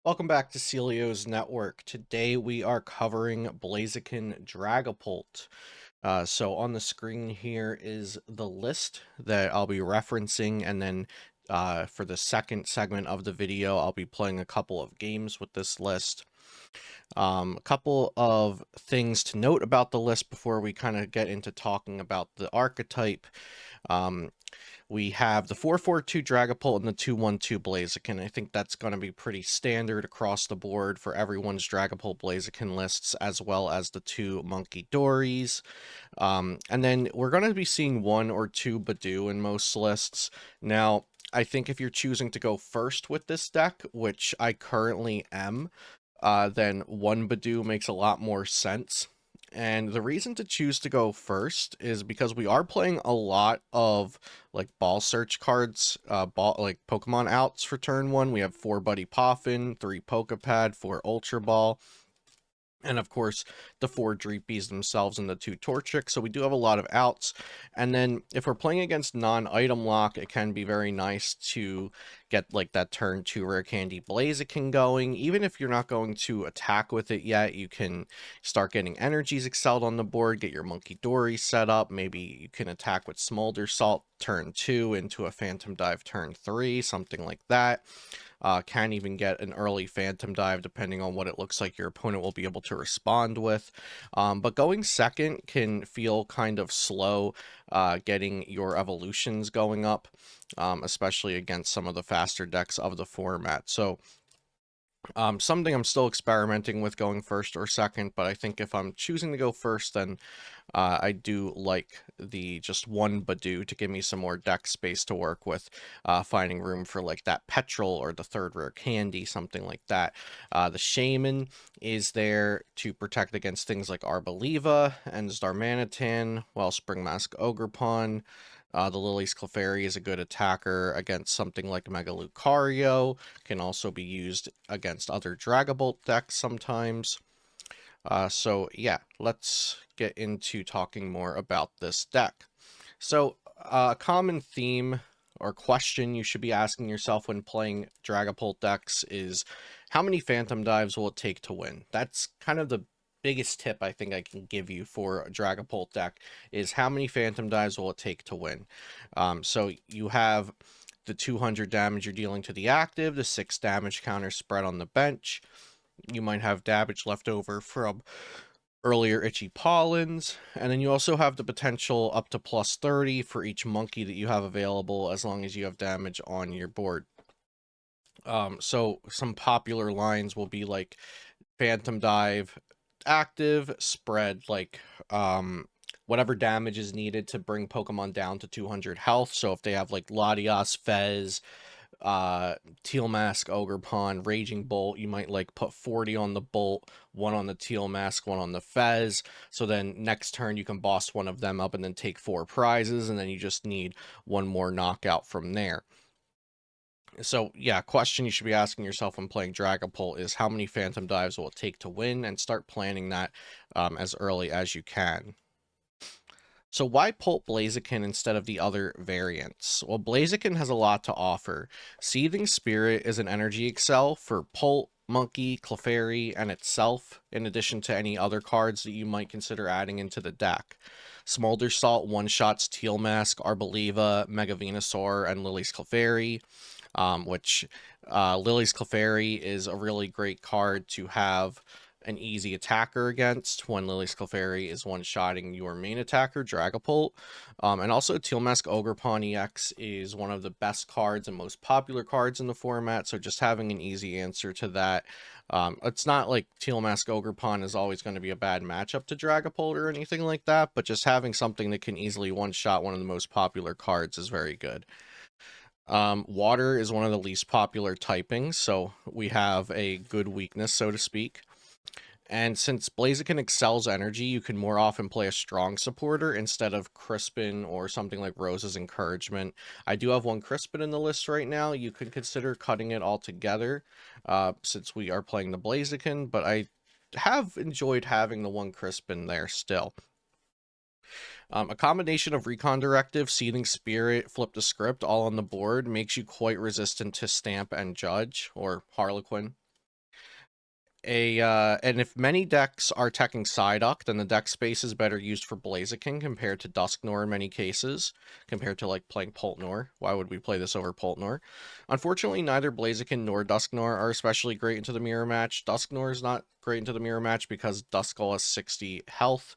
Welcome back to Celio's Network. Today we are covering Blaziken Dragapult. So on the screen here is the list that I'll be referencing, and then for the second segment of the video, I'll be playing a couple of games with this list. A couple of things to note about the list before we kind of get into talking about the archetype. Um, we have the 442 Dragapult and the 212 Blaziken. I think that's going to be pretty standard across the board for everyone's Dragapult Blaziken lists, as well as the two Monkey Dories. And then we're going to be seeing one or two Badoo in most lists. Now, I think if you're choosing to go first with this deck, which I currently am, then one Badoo makes a lot more sense. And the reason to choose to go first is because we are playing a lot of like ball search cards, like Pokemon outs for turn one. We have 4 Buddy Poffin, 3 Pokepad, 4 Ultra Ball, and of course the 4 Dreepies themselves and the 2 Torchic. So we do have a lot of outs. And then if we're playing against non-item lock, it can be very nice to get like that turn 2 rare candy Blaziken going. Even if you're not going to attack with it yet, you can start getting energies excelled on the board, get your Monkey Dory set up. Maybe you can attack with Smolder Salt turn 2 into a Phantom Dive turn 3, something like that. Can even get an early Phantom Dive depending on what it looks like your opponent will be able to respond with. But going second can feel kind of slow, getting your evolutions going up, especially against some of the faster decks of the format. So something I'm still experimenting with going first or second, but I think if I'm choosing to go first, then I do like the just one Badoo to give me some more deck space to work with, finding room for like that Petrol or the 3rd rare candy, something like that. The Shaman is there to protect against things like Arboliva and Darmanitan, Wellspring Mask Ogerpon. The Lily's Clefairy is a good attacker against something like Mega Lucario, can also be used against other Dragapult decks sometimes. So yeah, let's get into talking more about this deck. So a common theme or question you should be asking yourself when playing Dragapult decks is how many Phantom Dives will it take to win? That's kind of the biggest tip I think I can give you for a Dragapult deck is how many Phantom Dives will it take to win? So you have the 200 damage you're dealing to the active, the 6 damage counter spread on the bench. You might have damage left over from earlier Itchy Pollens, and then you also have the potential up to plus 30 for each monkey that you have available as long as you have damage on your board. So some popular lines will be like Phantom Dive active, spread like whatever damage is needed to bring Pokemon down to 200 health. So if they have like Latias, Fez, Teal Mask, Ogerpon, Raging Bolt, you might like put 40 on the Bolt, 1 on the Teal Mask, 1 on the Fez. So then next turn you can boss one of them up and then take 4 prizes, and then you just need 1 more knockout from there. So yeah, question you should be asking yourself when playing Dragapult is how many Phantom Dives will it take to win, and start planning that as early as you can. So why Pult Blaziken instead of the other variants? Well, Blaziken has a lot to offer. Seething Spirit is an energy excel for Pult, Monkey, Clefairy, and itself, in addition to any other cards that you might consider adding into the deck. Smolder Salt one-shots Teal Mask, Arboliva, Mega Venusaur, and Lily's Clefairy, which Lily's Clefairy is a really great card to have an easy attacker against when Lily's Clefairy is one-shotting your main attacker, Dragapult. And also Teal Mask Ogerpon EX is one of the best cards and most popular cards in the format, so just having an easy answer to that. It's not like Teal Mask Ogerpon is always going to be a bad matchup to Dragapult or anything like that, but just having something that can easily one-shot one of the most popular cards is very good. Water is one of the least popular typings, so we have a good weakness, so to speak. And since Blaziken excels energy, you can more often play a strong supporter instead of Crispin or something like Rose's Encouragement. I do have one Crispin in the list right now. You could consider cutting it all together, since we are playing the Blaziken, but I have enjoyed having the one Crispin there still. A combination of Recon Directive, Seething Spirit, Flip the Script all on the board makes you quite resistant to Stamp and Judge, or Harlequin. and if many decks are teching Psyduck, then the deck space is better used for Blaziken compared to Dusknoir in many cases, compared to like playing Poltnor. Why would we play this over Poltnor? Unfortunately, neither Blaziken nor Dusknoir are especially great into the mirror match. Dusknoir is not great into the mirror match because Duskull has 60 health.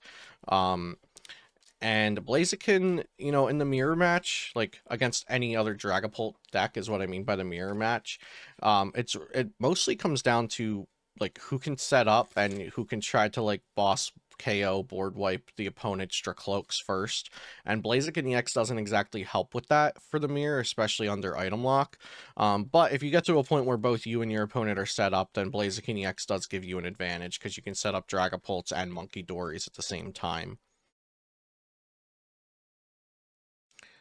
And Blaziken, you know, in the mirror match, like against any other Dragapult deck is what I mean by the mirror match. It mostly comes down to like who can set up and who can try to like boss KO board wipe the opponent's Dracloaks first. And Blaziken EX doesn't exactly help with that for the mirror, especially under item lock. But if you get to a point where both you and your opponent are set up, then Blaziken EX does give you an advantage because you can set up Dragapults and Monkey Dories at the same time.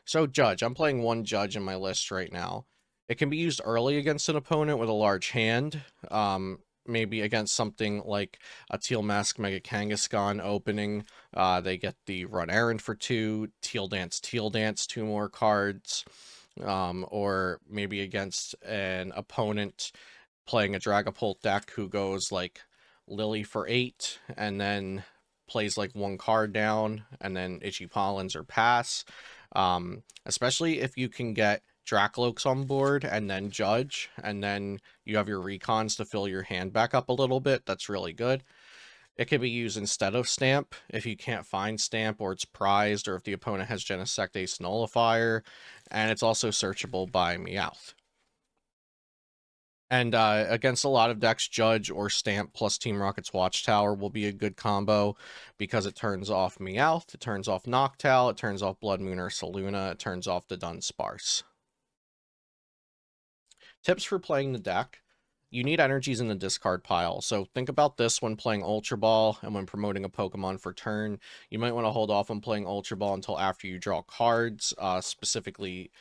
So Judge, I'm playing one Judge in my list right now. It can be used early against an opponent with a large hand. Maybe against something like a Teal Mask Mega Kangaskhan opening. They get the Run Errand for 2, Teal Dance, 2 more cards. Or maybe against an opponent playing a Dragapult deck who goes like Lily for 8 and then plays like one card down and then Itchy Pollens or pass. Especially if you can get Dracloaks on board and then Judge, and then you have your recons to fill your hand back up a little bit. That's really good. It can be used instead of Stamp if you can't find Stamp or it's prized or if the opponent has Genesect Ace Nullifier, and it's also searchable by Meowth. And against a lot of decks, Judge or Stamp plus Team Rocket's Watchtower will be a good combo because it turns off Meowth, it turns off Noctowl, it turns off Blood Moon or Saluna, it turns off the Dunsparce. Tips for playing the deck. You need energies in the discard pile. So think about this when playing Ultra Ball and when promoting a Pokemon for turn. You might want to hold off on playing Ultra Ball until after you draw cards, specifically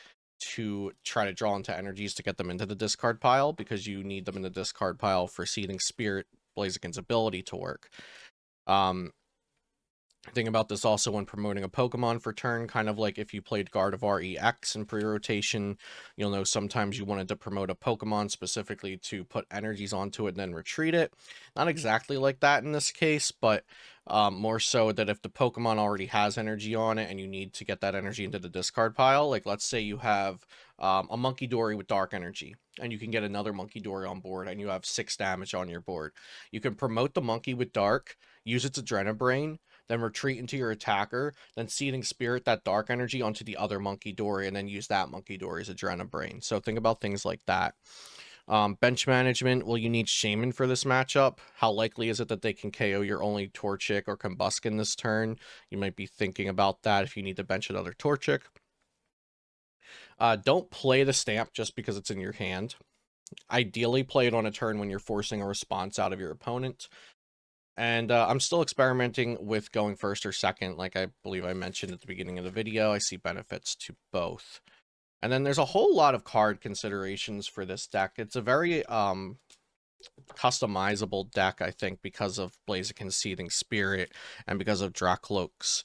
to try to draw into energies to get them into the discard pile because you need them in the discard pile for Seething Spirit Blaziken's ability to work. Think about this also when promoting a Pokemon for turn, kind of like if you played Gardevoir EX in pre-rotation, you'll know sometimes you wanted to promote a Pokemon specifically to put energies onto it and then retreat it. Not exactly like that in this case, but more so that if the Pokemon already has energy on it and you need to get that energy into the discard pile, like let's say you have a Monkey Dory with Dark Energy, and you can get another Monkey Dory on board, and you have 6 damage on your board. You can promote the Monkey with Dark, use its Adrenabrain, then retreat into your attacker, then Seething Spirit that Dark Energy onto the other Monkey Dory, and then use that Monkey Dory's Adrenabrain. So think about things like that. Bench management, well, you need Shaman for this matchup. How likely is it that they can KO your only Torchic or Combuskin this turn? You might be thinking about that if you need to bench another Torchic. Don't play the Stamp just because it's in your hand. Ideally, play it on a turn when you're forcing a response out of your opponent. And I'm still experimenting with going first or second, like I believe I mentioned at the beginning of the video. I see benefits to both. And then there's a whole lot of card considerations for this deck. It's a very customizable deck, I think, because of Blaziken's Seething Spirit and because of Dracloak's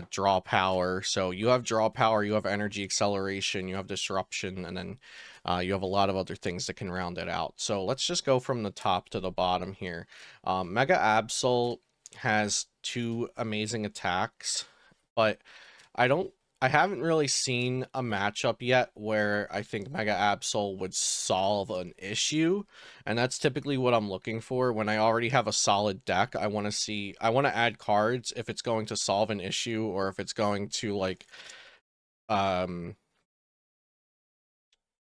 draw power. So you have draw power, you have energy acceleration, you have disruption, and then you have a lot of other things that can round it out. So let's just go from the top to the bottom here. Mega Absol has 2 amazing attacks, but I haven't really seen a matchup yet where I think Mega Absol would solve an issue, and that's typically what I'm looking for. When I already have a solid deck, I want to add cards if it's going to solve an issue or if it's going to like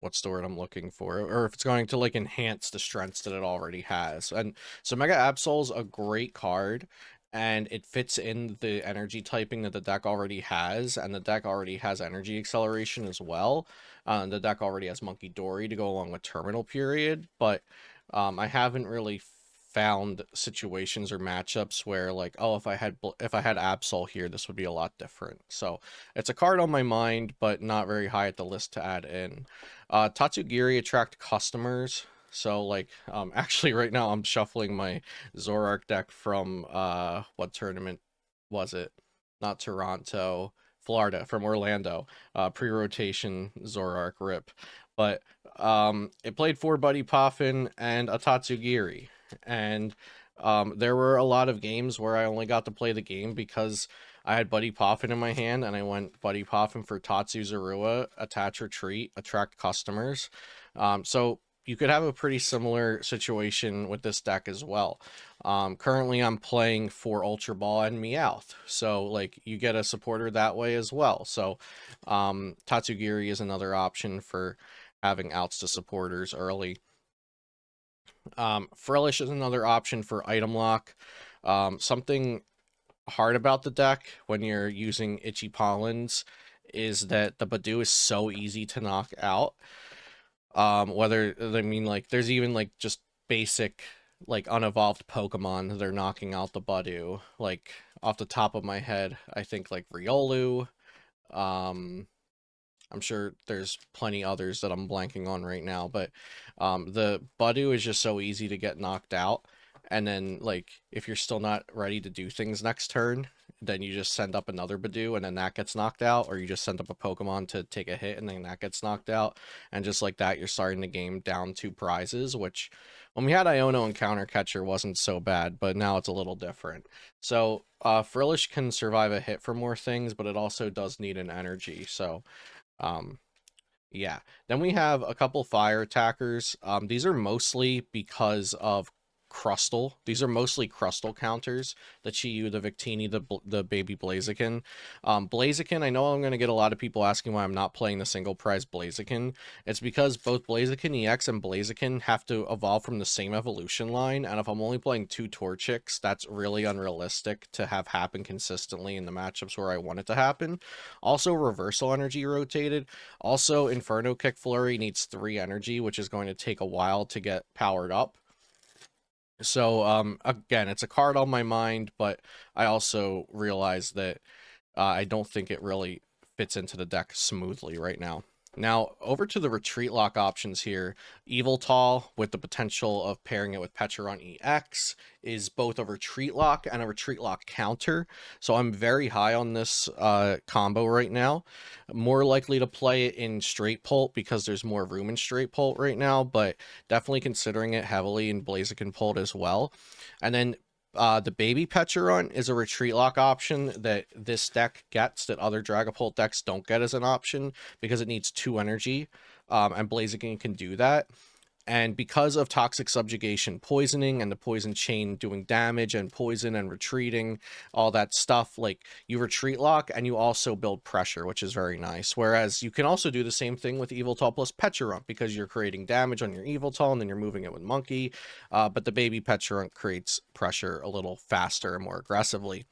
what's the word I'm looking for? Or if it's going to like enhance the strengths that it already has. And so Mega Absol's a great card, and it fits in the energy typing that the deck already has, and the deck already has energy acceleration as well. The deck already has Monkey Dory to go along with Terminal Period, but I haven't really found situations or matchups where like, oh, if I had Absol here, this would be a lot different. So it's a card on my mind, but not very high at the list to add in. Tatsugiri attract customers. So like, actually right now I'm shuffling my Zoroark deck from what tournament was it? Not Toronto, Florida, from Orlando. Pre-rotation Zoroark rip. But it played 4 Buddy Poffin and a Tatsugiri. and there were a lot of games where I only got to play the game because I had Buddy Poffin in my hand, and I went Buddy Poffin for Tatsu Zarua, Attach Retreat, attract customers. So you could have a pretty similar situation with this deck as well. Currently, I'm playing for Ultra Ball and Meowth, so like you get a supporter that way as well. So Tatsugiri is another option for having outs to supporters early. Frillish is another option for item lock. Something hard about the deck when you're using Itchy Pollens is that the Badoo is so easy to knock out. Whether, I mean, like, there's even, like, just basic, like, unevolved Pokemon that are knocking out the Badoo. Like, off the top of my head, I think, like, Riolu. Um, I'm sure there's plenty others that I'm blanking on right now, but the Badoo is just so easy to get knocked out. And then, like, if you're still not ready to do things next turn, then you just send up another Badoo and then that gets knocked out, or you just send up a Pokemon to take a hit and then that gets knocked out. And just like that, you're starting the game down 2 prizes, which when we had Iono and Counter Catcher wasn't so bad, but now it's a little different. So, Frillish can survive a hit for more things, but it also does need an energy, so um, yeah. Then we have a couple fire attackers. These are mostly because of Crustle. These are mostly Crustle counters. The Chiyu, the Victini, the baby Blaziken. Blaziken, I know I'm going to get a lot of people asking why I'm not playing the single prize Blaziken. It's because both Blaziken EX and Blaziken have to evolve from the same evolution line, and if I'm only playing 2 Torchics, that's really unrealistic to have happen consistently in the matchups where I want it to happen. Also, Reversal Energy rotated. Also, Inferno Kick Flurry needs 3 energy, which is going to take a while to get powered up. So, again, it's a card on my mind, but I also realize that I don't think it really fits into the deck smoothly right now. Now, over to the retreat lock options here. Yveltal, with the potential of pairing it with Pecharon EX, is both a retreat lock and a retreat lock counter. So I'm very high on this combo right now. More likely to play it in straight pult because there's more room in straight pult right now, but definitely considering it heavily in Blaziken pult as well. And then the baby Pecharon is a retreat lock option that this deck gets that other Dragapult decks don't get as an option because it needs 2 energy, and Blaziken can do that. And because of toxic subjugation poisoning and the poison chain doing damage and poison and retreating, all that stuff, like you retreat lock and you also build pressure, which is very nice. Whereas you can also do the same thing with Yveltal plus Pecharunt because you're creating damage on your Yveltal and then you're moving it with Monkey. But the baby Pecharunt creates pressure a little faster and more aggressively.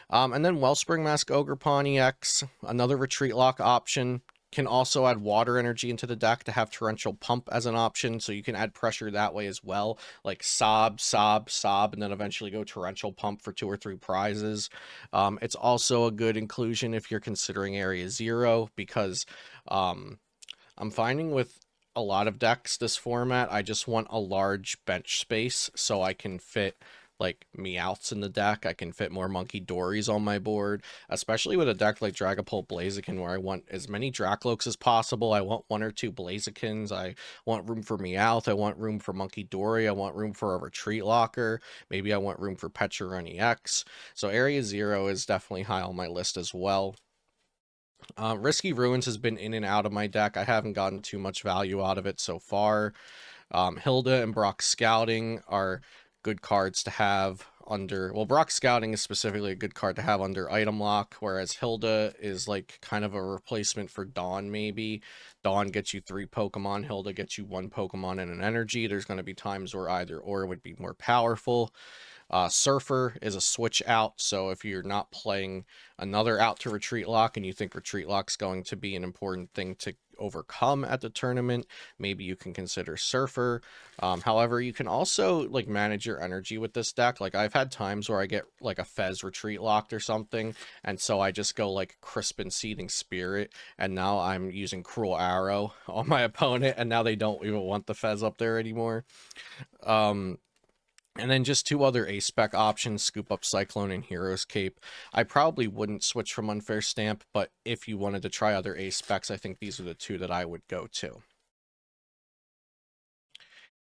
And then Wellspring Mask Ogerpon EX, another retreat lock option. Can also add water energy into the deck to have Torrential Pump as an option, so you can add pressure that way as well, like Sob, Sob, Sob, and then eventually go Torrential Pump for 2 or 3 prizes. It's also a good inclusion if you're considering Area 0, because I'm finding with a lot of decks this format, I just want a large bench space so I can fit like Meowths in the deck. I can fit more Monkey Dories on my board, especially with a deck like Dragapult Blaziken where I want as many Dracloaks as possible. I want 1 or 2 Blazikens. I want room for Meowth. I want room for Monkey Dory. I want room for a Retreat Locker. Maybe I want room for Pecharon EX. So Area 0 is definitely high on my list as well. Risky Ruins has been in and out of my deck. I haven't gotten too much value out of it so far. Hilda and Brock Scouting are good cards to have under... Well, Brock Scouting is specifically a good card to have under Item Lock, whereas Hilda is like kind of a replacement for Dawn, maybe. Dawn gets you 3 Pokemon, Hilda gets you 1 Pokemon and an energy. There's going to be times where either or would be more powerful. Surfer is a switch out, so if you're not playing another out to Retreat Lock and you think Retreat Lock's going to be an important thing to overcome at the tournament, maybe you can consider Surfer. However, you can also like manage your energy with this deck. Like I've had times where I get like a Fez Retreat Locked or something, and so I just go like Crisp and Seething Spirit, and now I'm using Cruel Arrow on my opponent, and now they don't even want the Fez up there anymore. And then just 2 other A-Spec options, Scoop Up Cyclone and Hero's Cape. I probably wouldn't switch from Unfair Stamp, but if you wanted to try other A-Specs, I think these are the 2 that I would go to.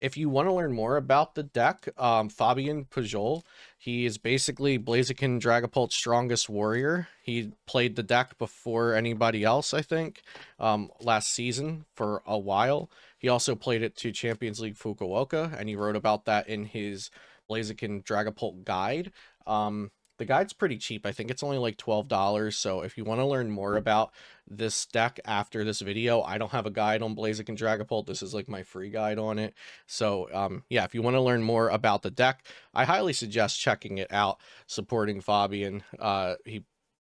If you want to learn more about the deck, Fabian Pujol, he is basically Blaziken Dragapult's strongest warrior. He played the deck before anybody else, I think, last season for a while. He also played it to Champions League Fukuoka, and he wrote about that in his Blaziken Dragapult guide. The guide's pretty cheap. I think it's only like $12. So if you want to learn more about this deck after this video, I don't have a guide on Blaziken Dragapult. This is like my free guide on it. So, yeah, if you want to learn more about the deck, I highly suggest checking it out, supporting Fabian. I,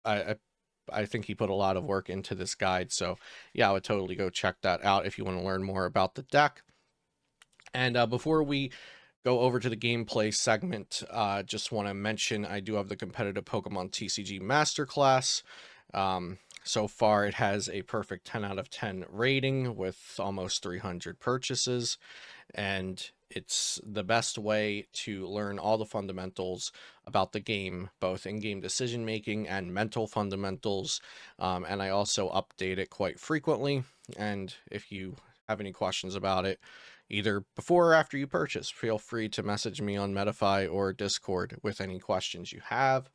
I think he put a lot of work into this guide. So, yeah, I would totally go check that out if you want to learn more about the deck. And before we go over to the gameplay segment, just want to mention I do have the competitive Pokemon TCG Masterclass. So far, it has a perfect 10 out of 10 rating with almost 300 purchases, and it's the best way to learn all the fundamentals about the game, both in-game decision making and mental fundamentals. And I also update it quite frequently. And if you have any questions about it, either before or after you purchase, feel free to message me on Metafy or Discord with any questions you have.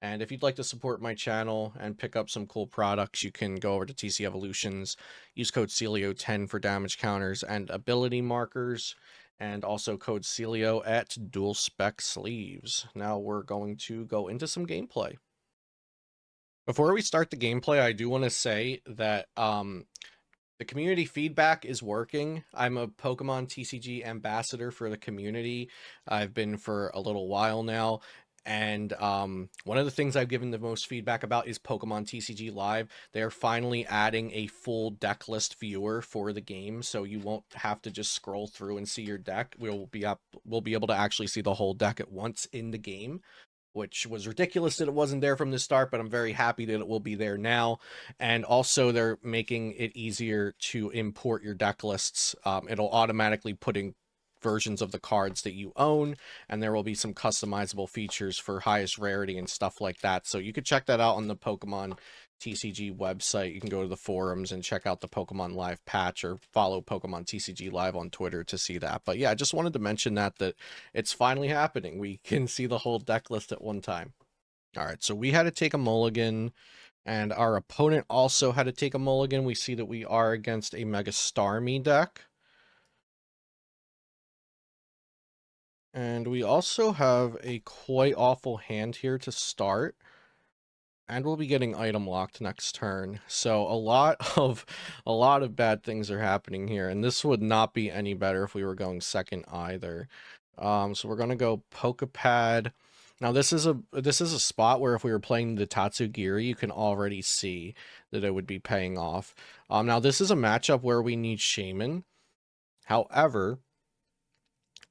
And if you'd like to support my channel and pick up some cool products, you can go over to TC Evolutions, use code Celio10 for damage counters and ability markers, and also code Celio at Dual Spec Sleeves. Now we're going to go into some gameplay. Before we start the gameplay, I do want to say that the community feedback is working. I'm a Pokemon TCG ambassador for the community. I've been for a little while now. And one of the things I've given the most feedback about is Pokemon TCG Live. They are finally adding a full deck list viewer for the game, so you won't have to just scroll through and see your deck. We'll be able to actually see the whole deck at once in the game, which was ridiculous that it wasn't there from the start, but I'm very happy that it will be there now. And also, they're making it easier to import your deck lists. It'll automatically put in versions of the cards that you own, and there will be some customizable features for highest rarity and stuff like that. So you could check that out on the Pokemon TCG website. You can go to the forums and check out the Pokemon Live patch, or follow Pokemon TCG Live on Twitter to see that. But yeah, I just wanted to mention that it's finally happening. We can see the whole deck list at one time. All right, so we had to take a mulligan, and our opponent also had to take a mulligan. We see that we are against a Mega Starmie deck. And we also have a quite awful hand here to start. And we'll be getting item locked next turn. So a lot of bad things are happening here, and this would not be any better if we were going second either. So we're gonna go Pokepad. Now this is a spot where if we were playing the Tatsugiri, you can already see that it would be paying off. Now this is a matchup where we need Shaman. However,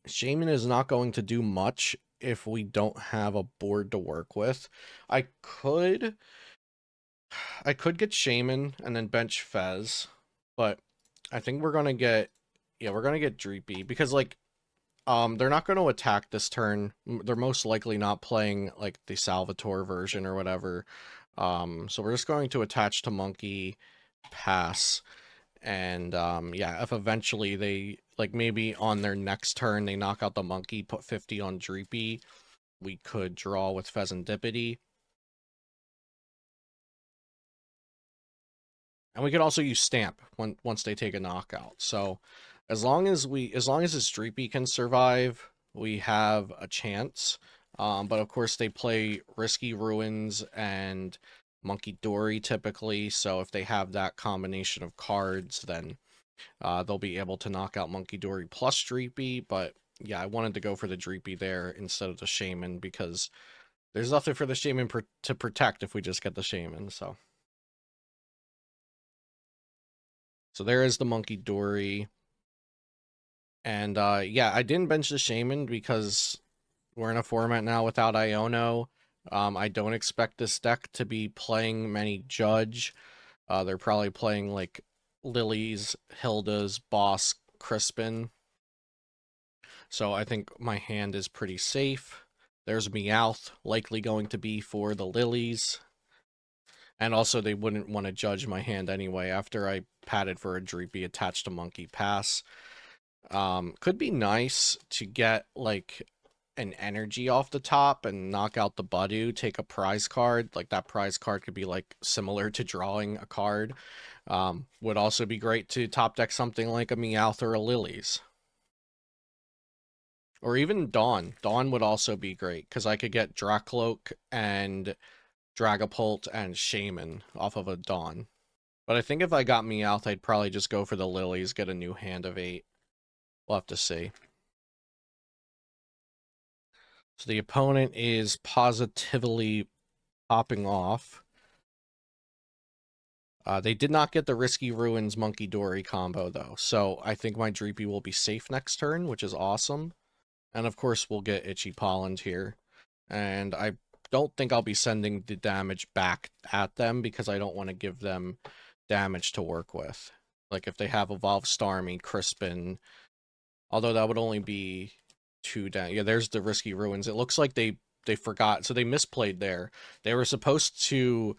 Shaman is not going to do much if we don't have a board to work with. I could get Shaman and then bench Fez, but I think we're gonna get, yeah, we're gonna get Dreepy, because like they're not going to attack this turn. They're most likely not playing like the Salvatore version or whatever. So we're just going to attach to Monkey, pass. And yeah, if eventually they, like, maybe on their next turn they knock out the Monkey, put 50 on Dreepy, we could draw with Pheasantipity. And we could also use Stamp once they take a knockout. So as long as this Dreepy can survive, we have a chance. But of course they play Risky Ruins and Monkey Dory typically, so if they have that combination of cards, then they'll be able to knock out Monkey Dory plus Dreepy. But yeah, I wanted to go for the Dreepy there instead of the Shaman, because there's nothing for the Shaman to protect if we just get the Shaman. So there is the Monkey Dory. And yeah, I didn't bench the Shaman because we're in a format now without Iono. I don't expect this deck to be playing many Judge. They're probably playing like Lilies, Hildas, Boss, Crispin. So I think my hand is pretty safe. There's Meowth, likely going to be for the Lilies. And also they wouldn't want to judge my hand anyway after I padded for a Dreepy attached to Monkey Pass. Could be nice to get like an energy off the top and knock out the Budu, take a prize card. Like that prize card could be like similar to drawing a card. Would also be great to top deck something like a Meowth or a Lilies. Or even Dawn. Dawn would also be great, because I could get Dracloak and Dragapult and Shaman off of a Dawn. But I think if I got Meowth, I'd probably just go for the Lilies, get a new hand of 8. We'll have to see. So the opponent is positively popping off. They did not get the Risky Ruins Monkey Dory combo, though. So I think my Dreepy will be safe next turn, which is awesome. And of course, we'll get Itchy Pollen here. And I don't think I'll be sending the damage back at them, because I don't want to give them damage to work with. Like if they have Evolved Starmie, Crispin, although that would only be 2 down. Yeah, there's the Risky Ruins. It looks like they forgot, so they misplayed there. They were supposed to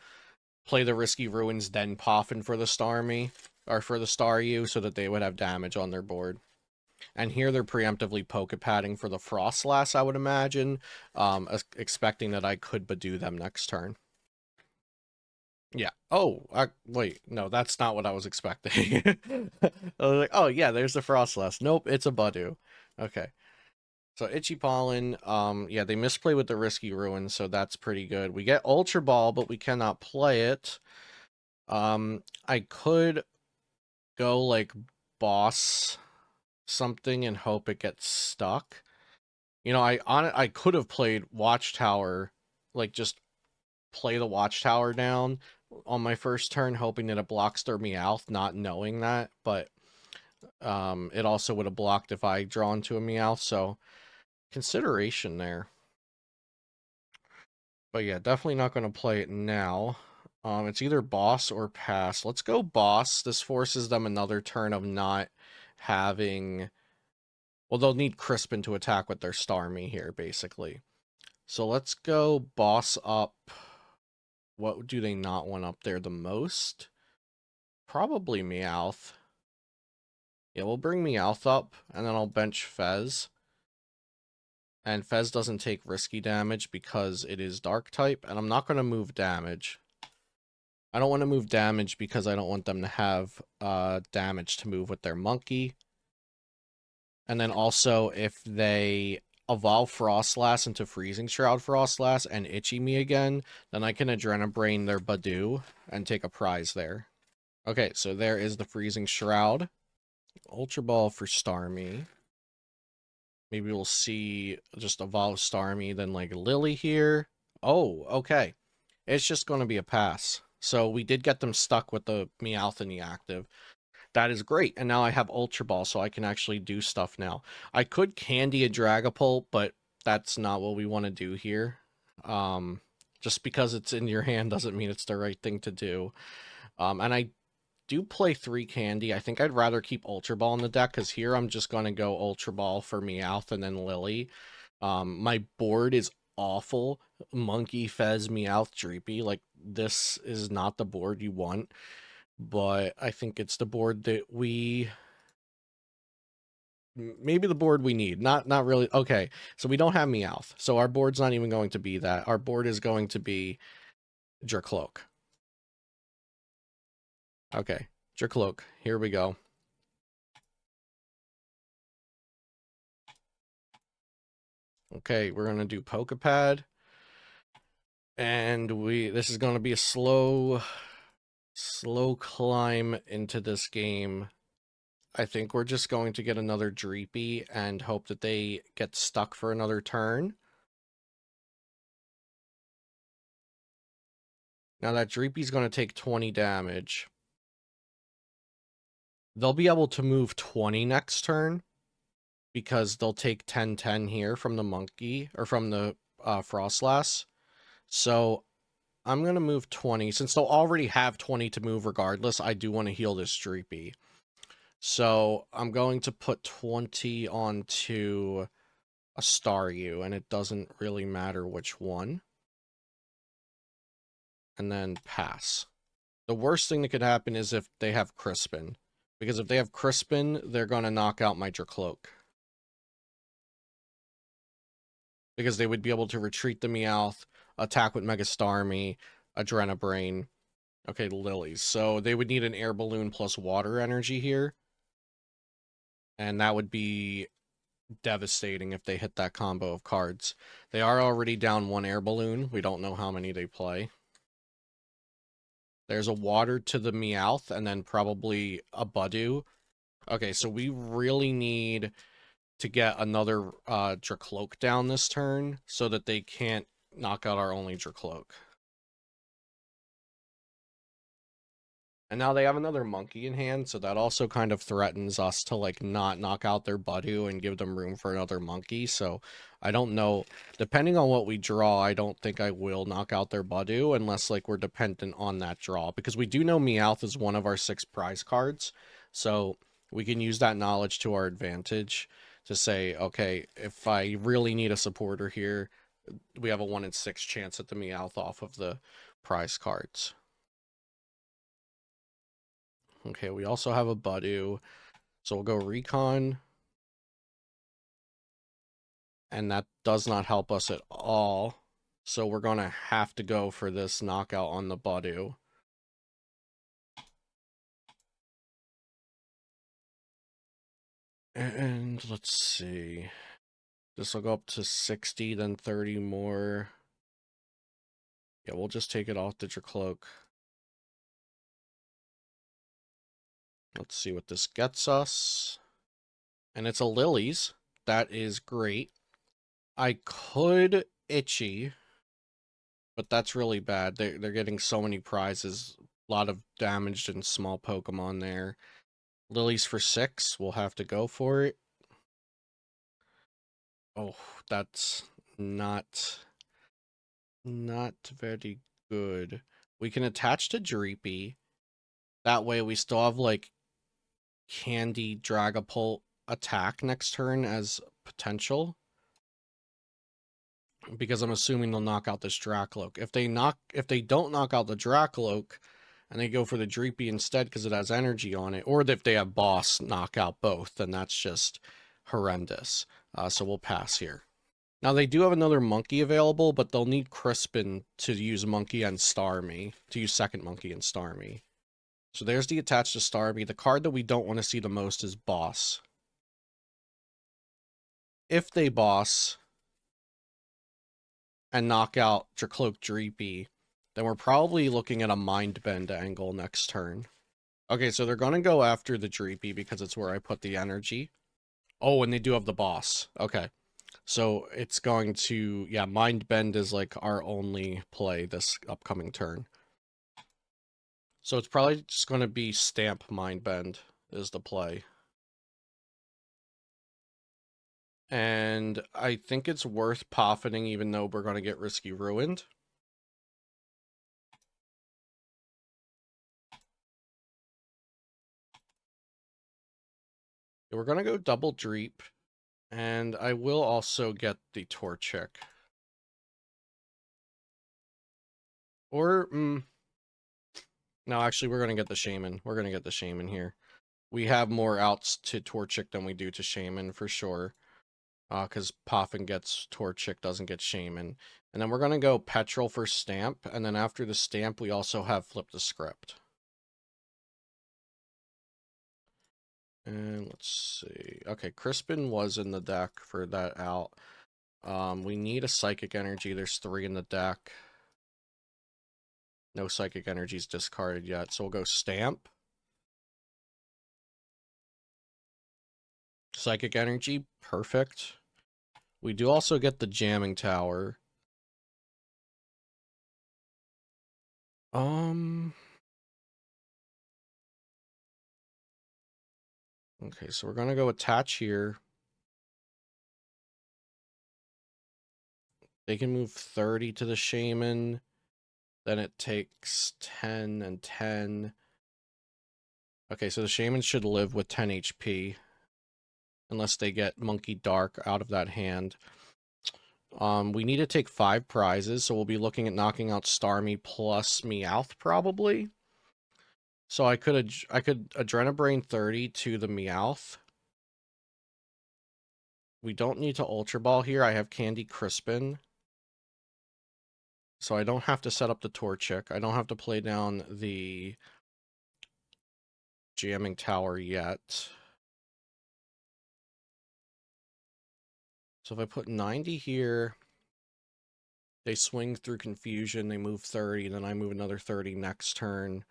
play the Risky Ruins, then Poffin for the Starmie, or for the Staryu, so that they would have damage on their board. And here they're preemptively Pokepadding for the Frostlass, I would imagine, expecting that I could Badoo them next turn. Yeah. Oh, wait. No, that's not what I was expecting. I was like, oh, yeah, there's the Frostlass. Nope, it's a Badoo. Okay. So Itchy Pollen, yeah, they misplay with the Risky Ruin, so that's pretty good. We get Ultra Ball, but we cannot play it. I could go, like, boss something and hope it gets stuck. You know, I could have played Watchtower, like, just play the Watchtower down on my first turn, hoping that it blocks their Meowth, not knowing that, but it also would have blocked if I draw into a Meowth, so consideration there. But yeah, definitely not going to play it now. It's either boss or pass. Let's go boss. This forces them another turn of not having... Well, they'll need Crispin to attack with their Starmie here, basically. So let's go boss up. What do they not want up there the most? Probably Meowth. Yeah, we'll bring Meowth up, and then I'll bench Fez. And Fez doesn't take risky damage because it is Dark type, and I'm not going to move damage. I don't want to move damage because I don't want them to have damage to move with their monkey. And then also, if they evolve Frostlass into Freezing Shroud Frostlass and Itchy me again, then I can Adrenabrain their Badoo and take a prize there. Okay, so there is the Freezing Shroud. Ultra Ball for Starmie. Maybe we'll see just evolve Starmie, then like Lily here. Oh, okay. It's just going to be a pass. So we did get them stuck with the Meowth in the active. That is great. And now I have Ultra Ball, so I can actually do stuff now. I could Candy a Dragapult, but that's not what we want to do here. Just because it's in your hand doesn't mean it's the right thing to do. And I do play 3 Candy. I think I'd rather keep Ultra Ball in the deck, because here I'm just going to go Ultra Ball for Meowth and then Lily. My board is awful. Monkey, Fez, Meowth, Dreepy. Like, this is not the board you want. But I think it's the board that we... Maybe the board we need. Not really. Okay, so we don't have Meowth. So our board's not even going to be that. Our board is going to be Dracloak. Okay, Dracloak. Here we go. Okay, we're going to do Pokepad. And this is going to be a slow climb into this game. I think we're just going to get another Dreepy and hope that they get stuck for another turn. Now that Dreepy's going to take 20 damage. They'll be able to move 20 next turn, because they'll take 10-10 here from the monkey, or from the Frostlass. So I'm going to move 20. Since they'll already have 20 to move regardless, I do want to heal this Dreepy. So I'm going to put 20 onto a Staryu, and it doesn't really matter which one. And then pass. The worst thing that could happen is if they have Crispin, Because if they have Crispin, they're going to knock out my Dracloak. Because they would be able to retreat the Meowth, attack with Mega Starmie, Adrenabrain. Okay, Lilies. So they would need an Air Balloon plus Water Energy here. And that would be devastating if they hit that combo of cards. They are already down one Air Balloon. We don't know how many they play. There's a Water to the Meowth, and then probably a Budew. Okay, so we really need to get another Dracloak down this turn so that they can't knock out our only Dracloak. And now they have another monkey in hand, so that also kind of threatens us to, like, not knock out their Budew and give them room for another monkey. So I don't know. Depending on what we draw, I don't think I will knock out their Budew unless, like, we're dependent on that draw. Because we do know Meowth is one of our 6 prize cards, so we can use that knowledge to our advantage to say, okay, if I really need a supporter here, we have a 1 in 6 chance at the Meowth off of the prize cards. Okay, we also have a Budew, so we'll go Recon. And that does not help us at all. So we're going to have to go for this knockout on the Budew. And let's see. This will go up to 60, then 30 more. Yeah, we'll just take it off the Dracloak. Let's see what this gets us. And it's a Lilies. That is great. I could Itchy, but that's really bad. They're getting so many prizes. A lot of damaged and small Pokemon there. Lilies for 6. We'll have to go for it. Oh, that's not very good. We can attach to Dreepy. That way we still have, like, Candy Dragapult attack next turn as potential. Because I'm assuming they'll knock out this Dracloak. If they don't knock out the Dracloak and they go for the Dreepy instead because it has energy on it, or if they have Boss knock out both, then that's just horrendous. So we'll pass here. Now, they do have another monkey available, but they'll need Crispin to use Monkey and Starmie, to use second Monkey and Starmie. So there's the attach to Starmie. The card that we don't want to see the most is Boss. If they Boss and knock out Dracloak Dreepy, then we're probably looking at a Mind Bend angle next turn. Okay, so they're going to go after the Dreepy because it's where I put the energy. Oh, and they do have the Boss. Okay. So it's going to, yeah, Mind Bend is like our only play this upcoming turn. So it's probably just going to be Stamp Mind Bend is the play. And I think it's worth poffiting even though we're going to get Risky Ruined. We're going to go double Dreep. And I will also get the Torchic. Or, no, actually, we're going to get the Shaman. We're going to get the Shaman here. We have more outs to Torchic than we do to Shaman, for sure. Because Poffin gets Torchic, doesn't get Shaman. And then we're going to go Petrol for Stamp. And then after the Stamp, we also have Flip the Script. And let's see. Okay, Crispin was in the deck for that out. We need a Psychic Energy. There's 3 in the deck. No Psychic Energy's discarded yet. So we'll go Stamp. Psychic Energy, perfect. We do also get the Jamming Tower. Okay, so we're gonna go attach here. They can move 30 to the Shaman. Then it takes 10 and 10. Okay, so the Shaman should live with 10 HP. Unless they get Monkey Dark out of that hand. We need to take 5 prizes, so we'll be looking at knocking out Starmie plus Meowth, probably. So I could Adrenabrain 30 to the Meowth. We don't need to Ultra Ball here. I have Candy Crispin. So I don't have to set up the Torchic. I don't have to play down the Jamming Tower yet. So if I put 90 here, they swing through Confusion, they move 30, then I move another 30 next turn.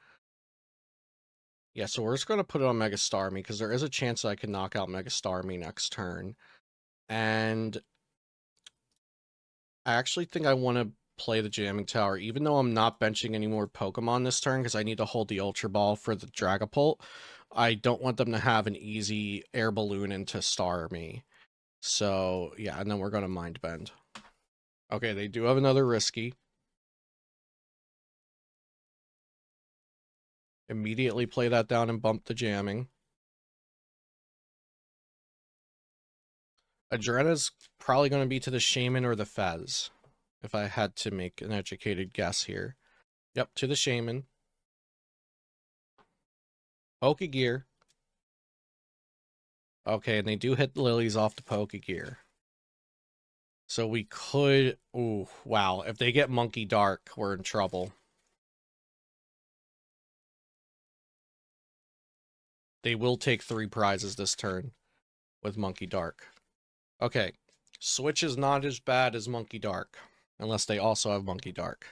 Yeah, so we're just going to put it on Mega Starmie, because there is a chance that I can knock out Mega Starmie next turn. And I actually think I want to play the Jamming Tower, even though I'm not benching any more Pokemon this turn, because I need to hold the Ultra Ball for the Dragapult. I don't want them to have an easy air balloon into Starmie. So, yeah, and then we're going to Mind Bend. Okay, they do have another Risky. Immediately play that down and bump the jamming. Adrena's probably going to be to the Shaman or the Fez, if I had to make an educated guess here. Yep, to the Shaman. Pokegear. Okay, and they do hit the Lilies off the Pokegear. So we could... Ooh, wow. If they get Monkey Dark, we're in trouble. They will take 3 prizes this turn with Monkey Dark. Okay, Switch is not as bad as Monkey Dark, unless they also have Monkey Dark.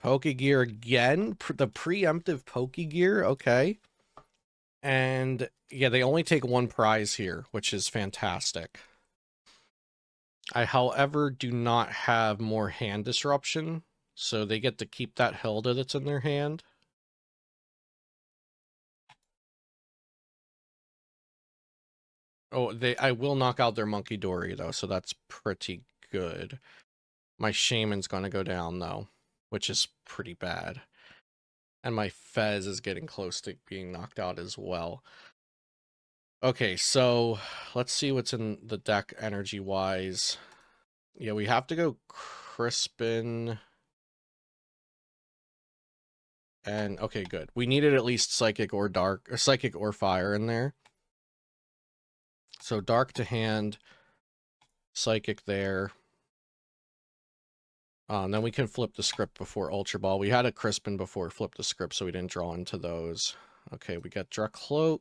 Pokegear again? The preemptive Pokegear? Okay. And yeah, they only take 1 prize here, which is fantastic. I, however, do not have more hand disruption, so they get to keep that Hilda that's in their hand. Oh, I will knock out their Monkey Dory, though, so that's pretty good. My Shaman's gonna go down, though, which is pretty bad. And my Fez is getting close to being knocked out as well. Okay, so let's see what's in the deck energy-wise. Yeah, we have to go Crispin. And, okay, good. We needed at least Psychic or Dark, or Psychic or Fire in there. So Dark to hand, Psychic there. And then we can flip the script before Ultra Ball. We had a Crispin before flip the script, so we didn't draw into those. Okay, we got Dracloak.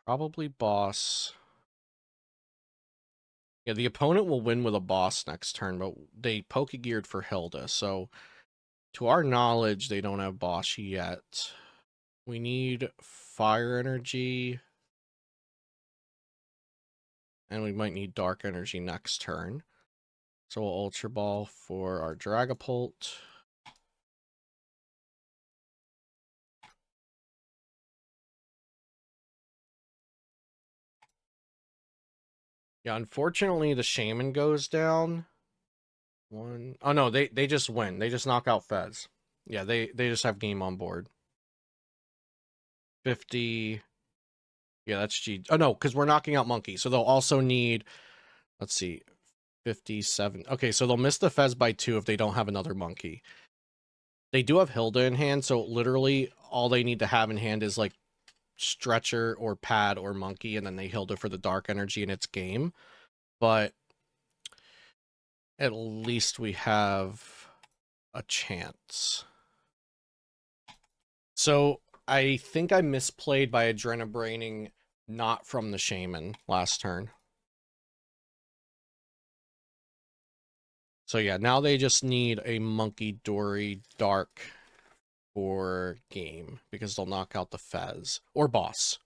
Probably Boss. Yeah, the opponent will win with a Boss next turn, but they Pokegeared for Hilda, so to our knowledge, they don't have Boss yet. We need Fire Energy. And we might need Dark Energy next turn. So we'll Ultra Ball for our Dragapult. Yeah, unfortunately, the Shaman goes down. Oh no, they just win. They just knock out Fez. Yeah, they just have game on board. 50. Yeah, that's G. Oh no, because we're knocking out Monkey. So they'll also need, let's see, 57. Okay, so they'll miss the Fez by 2 if they don't have another Monkey. They do have Hilda in hand, so literally all they need to have in hand is like Stretcher or Pad or Monkey, and then they Hilda for the Dark Energy in its game. But at least we have a chance. So I think I misplayed by Adrenabraining not from the Shaman last turn. So yeah, now they just need a Monkey Dory Dark for game, because they'll knock out the Fez. Or Boss.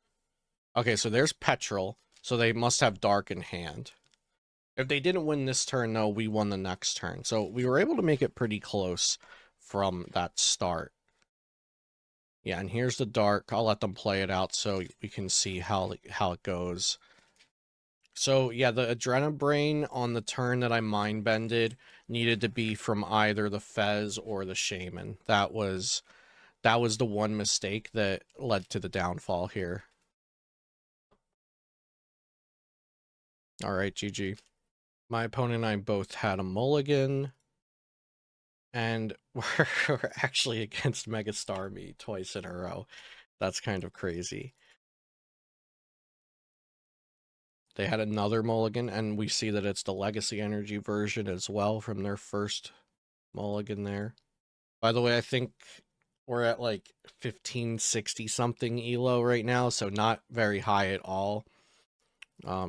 Okay, so there's Petrol, so they must have Dark in hand. If they didn't win this turn, though, we won the next turn. So we were able to make it pretty close from that start. Yeah, and here's the Dark. I'll let them play it out so we can see how it goes. So, yeah, the Adrenabrain on the turn that I mind-bended needed to be from either the Fez or the Shaman. That was the one mistake that led to the downfall here. Alright, GG. My opponent and I both had a mulligan. And we're actually against Mega Starmie twice in a row. That's kind of crazy. They had another mulligan, and we see that it's the Legacy Energy version as well from their first mulligan there. By the way, I think we're at like 1560 something ELO right now, so not very high at all.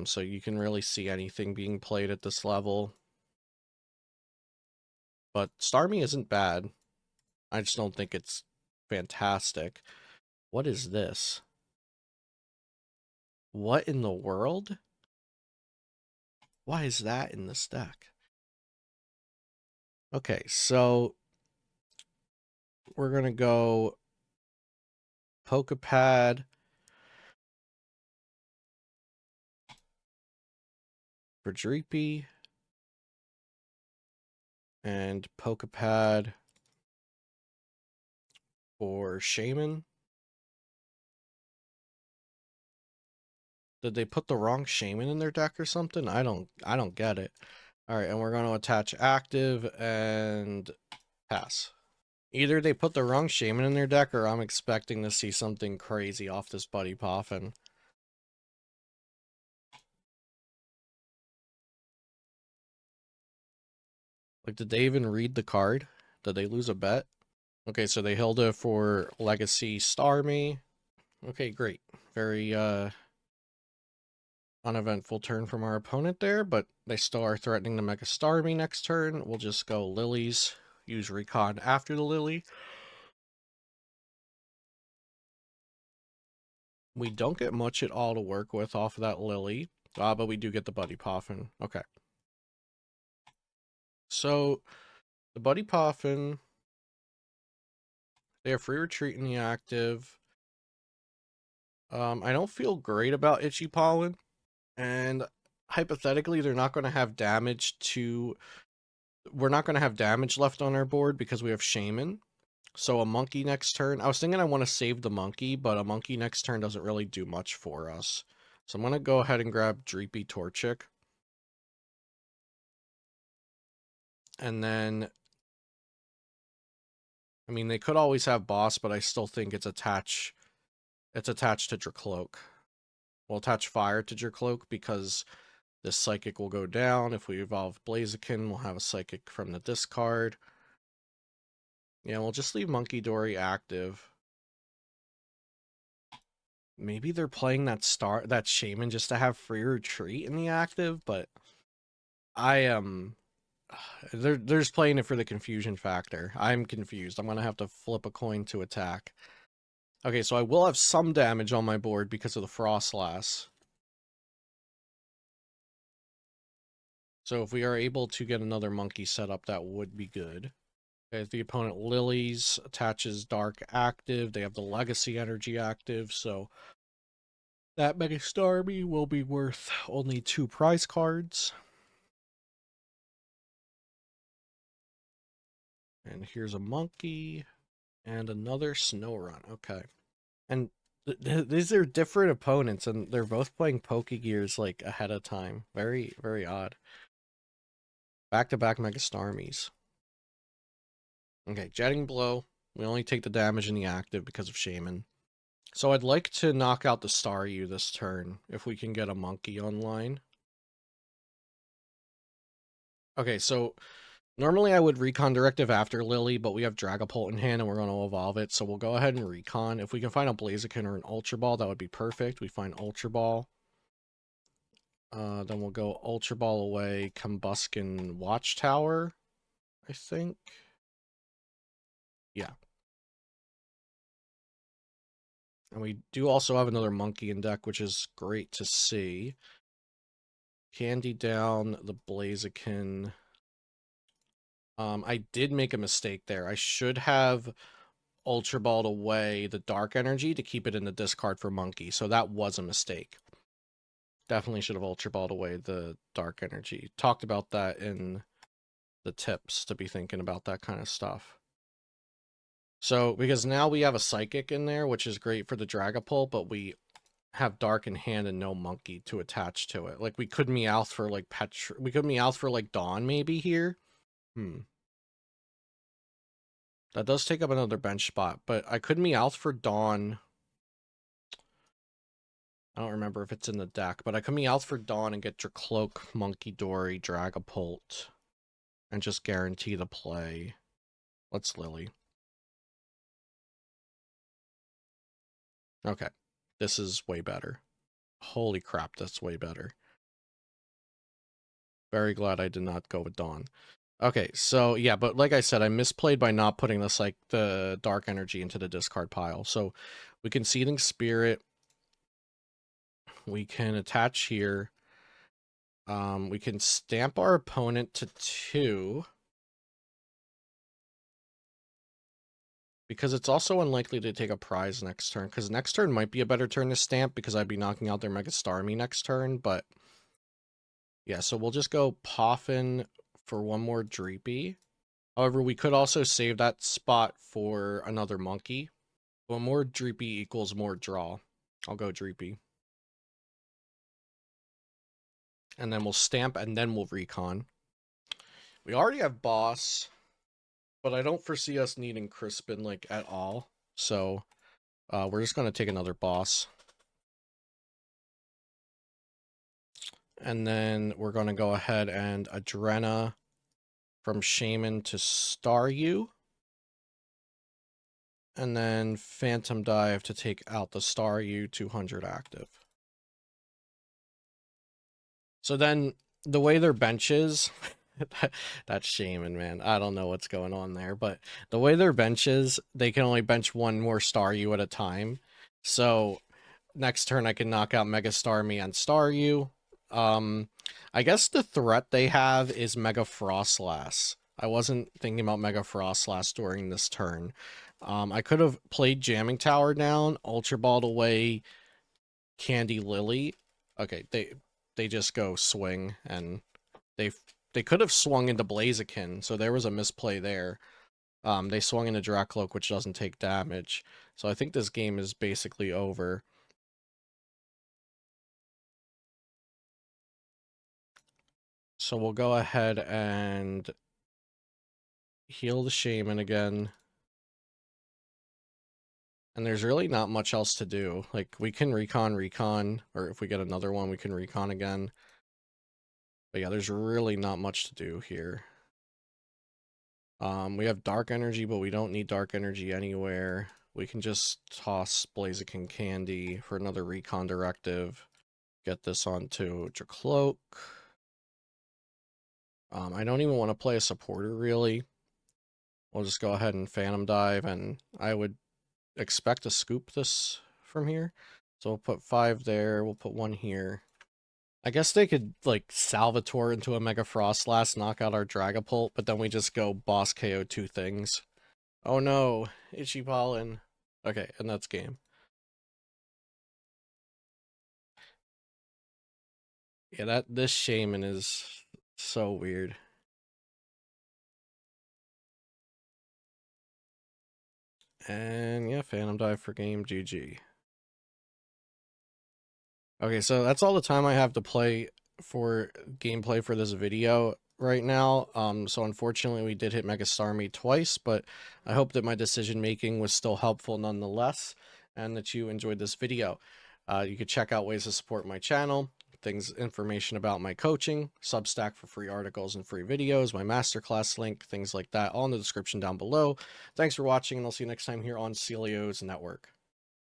So you can really see anything being played at this level. But Starmie isn't bad. I just don't think it's fantastic. What is this? What in the world? Why is that in this deck? Okay, so we're gonna go Pokepad for Dreepy and Pokepad for Shaman. Did they put the wrong Shaman in their deck or something? I don't get it. Alright, and we're gonna attach active and pass. Either they put the wrong Shaman in their deck, or I'm expecting to see something crazy off this Buddy Poffin. Like, did they even read the card? Did they lose a bet? Okay, so they held it for Legacy Starmie. Okay, great. Very uneventful turn from our opponent there, but they still are threatening to Mega Starmie next turn. We'll just go Lilies, use Recon after the Lily. We don't get much at all to work with off of that Lily, but we do get the Buddy Poffin. Okay. So, the Buddy Poffin, they have free retreat in the active. I don't feel great about Itchy Pollen, and hypothetically, they're not going to have damage to... We're not going to have damage left on our board because we have Shaman. So a monkey next turn. I was thinking I want to save the monkey, but a monkey next turn doesn't really do much for us. So I'm going to go ahead and grab Dreepy Torchic. And then... I mean, they could always have Boss, but I still think it's attached to Dracloak. We'll attach Fire to Dracloak because this Psychic will go down. If we evolve Blaziken, we'll have a Psychic from the discard. Yeah, we'll just leave Monkey Dory active. Maybe they're playing that Shaman just to have free retreat in the active, but I am... they're just playing it for the confusion factor. I'm confused. I'm gonna have to flip a coin to attack. Okay, so I will have some damage on my board because of the Frostlass. So if we are able to get another monkey set up, that would be good. Okay, the opponent Lilies attaches Dark active. They have the Legacy energy active, so that Mega Starmie will be worth only 2 prize cards. And here's a monkey and another Snow-Run. Okay. And these are different opponents, and they're both playing Pokegears like ahead of time. Very, very odd. Back-to-back Mega Starmies. Okay, Jetting Blow. We only take the damage in the active because of Shaman. So I'd like to knock out the Staryu this turn, if we can get a monkey online. Okay, so normally I would Recon Directive after Lily, but we have Dragapult in hand and we're going to evolve it, so we'll go ahead and Recon. If we can find a Blaziken or an Ultra Ball, that would be perfect. We find Ultra Ball. Then we'll go Ultra Ball away, Combuskin Watchtower, I think. Yeah. And we do also have another monkey in deck, which is great to see. Candy down the Blaziken. I did make a mistake there. I should have Ultra Balled away the Dark Energy to keep it in the discard for Monkey, so that was a mistake. Definitely should have Ultra Balled away the Dark Energy. Talked about that in the tips to be thinking about that kind of stuff. So, because now we have a Psychic in there, which is great for the Dragapult, but we have dark in hand and no monkey to attach to it. Like we could Meowth for like we could Meowth for like Dawn maybe here. That does take up another bench spot, but I could Meowth for Dawn. I don't remember if it's in the deck, but I could Meowth for Dawn and get your Cloak, Monkey Dory, Dragapult, and just guarantee the play. Let's Lily. Okay, this is way better. Holy crap, that's way better. Very glad I did not go with Dawn. Okay, so yeah, but like I said, I misplayed by not putting this, like, the dark energy into the discard pile. So we can Seething Spirit. We can attach here. We can stamp our opponent to 2. Because it's also unlikely to take a prize next turn. Because next turn might be a better turn to stamp because I'd be knocking out their Mega Starmie next turn. But yeah, so we'll just go Poffin for one more Dreepy. However, we could also save that spot for another monkey. Well, more Dreepy equals more draw. I'll go Dreepy. And then we'll stamp, and then we'll recon. We already have Boss, but I don't foresee us needing Crispin, like, at all. So, we're just going to take another Boss. And then we're going to go ahead and Adrena from Shaman to Staryu. And then Phantom Dive to take out the Staryu 200 active. So then, the way their bench is, that's Shaman, man. I don't know what's going on there, but the way their bench is, they can only bench one more Staryu at a time. So, next turn I can knock out Mega Starmie and Staryu. I guess the threat they have is Mega Frostlass. I wasn't thinking about Mega Frostlass during this turn. I could have played Jamming Tower down, Ultra Balled away Candy Lily. Okay, they just go swing, and they could have swung into Blaziken, so there was a misplay there. They swung into Dracloak, which doesn't take damage. So I think this game is basically over. So we'll go ahead and heal the Shaman again. And there's really not much else to do. Like, we can recon, or if we get another one, we can recon again. But yeah, there's really not much to do here. We have Dark Energy, but we don't need Dark Energy anywhere. We can just toss Blaziken Candy for another recon directive. Get this onto Dracloak. I don't even want to play a supporter, really. We'll just go ahead and Phantom Dive, and I would expect to scoop this from here. So we'll put 5 there, we'll put 1 here. I guess they could, like, Salvatore into a Mega Frostlass, knock out our Dragapult, but then we just go boss KO 2 things. Oh no, Itchy Pollen. Okay, and that's game. Yeah, this Shaman is so weird. And yeah, Phantom Dive for game, GG. Okay, so that's all the time I have to play for gameplay for this video right now. So unfortunately we did hit Mega Starmie twice, but I hope that my decision making was still helpful nonetheless, and that you enjoyed this video. You could check out ways to support my channel, information about my coaching, Substack for free articles and free videos, my masterclass link, things like that, all in the description down below. Thanks for watching, and I'll see you next time here on Celio's Network.